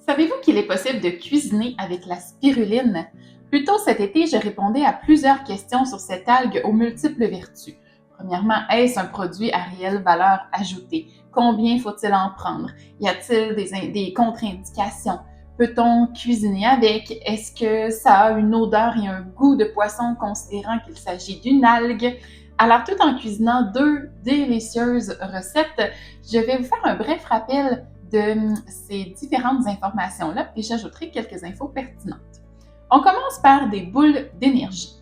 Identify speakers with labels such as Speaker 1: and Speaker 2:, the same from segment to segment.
Speaker 1: Savez-vous qu'il est possible de cuisiner avec la spiruline? Plus tôt cet été, je répondais à plusieurs questions sur cette algue aux multiples vertus. Premièrement, est-ce un produit à réelle valeur ajoutée? Combien faut-il en prendre? Y a-t-il des contre-indications? Peut-on cuisiner avec? Est-ce que ça a une odeur et un goût de poisson considérant qu'il s'agit d'une algue? Alors, tout en cuisinant deux délicieuses recettes, je vais vous faire un bref rappel de ces différentes informations-là, puis j'ajouterai quelques infos pertinentes. On commence par des boules d'énergie.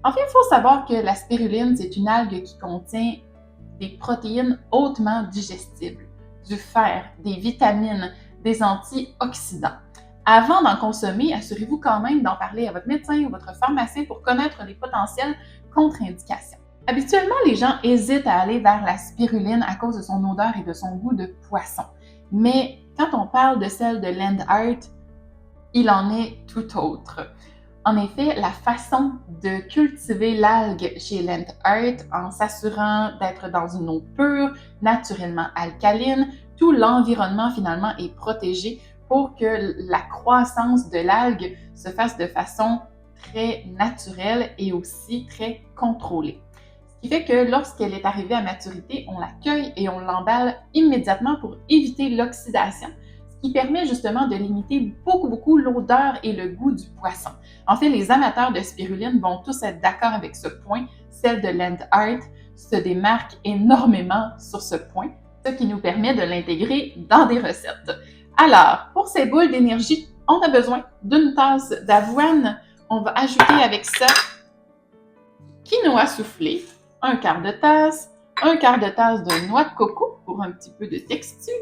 Speaker 1: En fait, il faut savoir que la spiruline, c'est une algue qui contient des protéines hautement digestibles, du fer, des vitamines, des antioxydants. Avant d'en consommer, assurez-vous quand même d'en parler à votre médecin ou votre pharmacien pour connaître les potentielles contre-indications. Habituellement, les gens hésitent à aller vers la spiruline à cause de son odeur et de son goût de poisson. Mais quand on parle de celle de Landart, il en est tout autre. En effet, la façon de cultiver l'algue chez Landart en s'assurant d'être dans une eau pure, naturellement alcaline, tout l'environnement finalement est protégé pour que la croissance de l'algue se fasse de façon très naturelle et aussi très contrôlée. Ce qui fait que lorsqu'elle est arrivée à maturité, on la cueille et on l'emballe immédiatement pour éviter l'oxydation, ce qui permet justement de limiter beaucoup l'odeur et le goût du poisson. En fait, les amateurs de spiruline vont tous être d'accord avec ce point. Celle de Landart se démarque énormément sur ce point, ce qui nous permet de l'intégrer dans des recettes. Alors, pour ces boules d'énergie, on a besoin d'une tasse d'avoine. On va ajouter avec ça quinoa soufflé, un quart de tasse de noix de coco pour un petit peu de texture.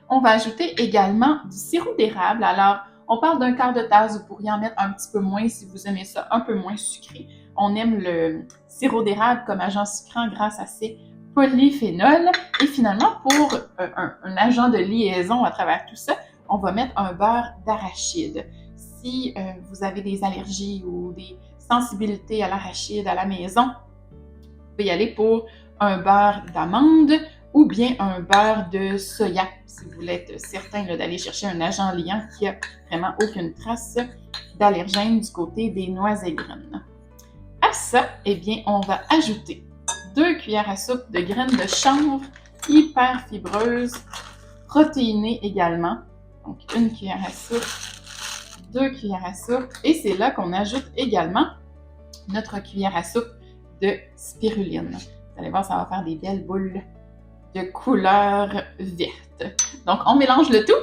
Speaker 1: On va ajouter également du sirop d'érable. Alors, on parle d'un quart de tasse, vous pourriez en mettre un petit peu moins si vous aimez ça un peu moins sucré. On aime le sirop d'érable comme agent sucrant grâce à ses polyphénols. Et finalement, pour un agent de liaison à travers tout ça, on va mettre un beurre d'arachide. Si vous avez des allergies ou des sensibilités à l'arachide à la maison, vous pouvez y aller pour un beurre d'amande ou bien un beurre de soya, si vous voulez être certain d'aller chercher un agent liant qui n'a vraiment aucune trace d'allergène du côté des noix et graines. À ça, eh bien, on va ajouter 2 cuillères à soupe de graines de chanvre hyper fibreuses, protéinées également. Donc, 1 cuillère à soupe, 2 cuillères à soupe, et c'est là qu'on ajoute également notre cuillère à soupe de spiruline. Vous allez voir, ça va faire des belles boules de couleur verte. Donc, on mélange le tout.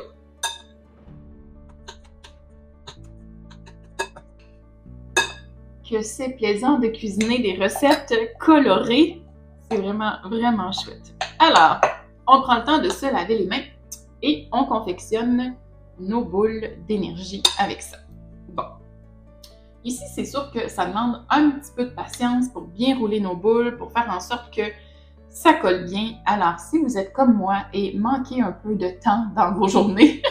Speaker 1: Que c'est plaisant de cuisiner des recettes colorées. C'est vraiment chouette. Alors, on prend le temps de se laver les mains et on confectionne nos boules d'énergie avec ça. Bon. Ici, c'est sûr que ça demande un petit peu de patience pour bien rouler nos boules, pour faire en sorte que ça colle bien. Alors, si vous êtes comme moi et manquez un peu de temps dans vos journées,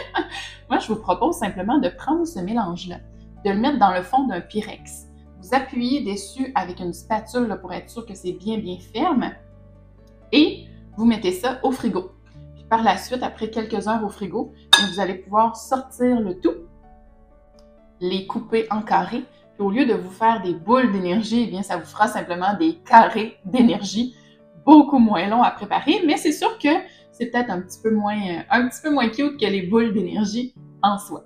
Speaker 1: moi, je vous propose simplement de prendre ce mélange-là, de le mettre dans le fond d'un Pyrex. Vous appuyez dessus avec une spatule là, pour être sûr que c'est bien ferme et vous mettez ça au frigo. Puis par la suite, après quelques heures au frigo, vous allez pouvoir sortir le tout, les couper en carrés. Puis au lieu de vous faire des boules d'énergie, eh bien, ça vous fera simplement des carrés d'énergie, beaucoup moins longs à préparer, mais c'est sûr que c'est peut-être un petit peu moins cute que les boules d'énergie en soi.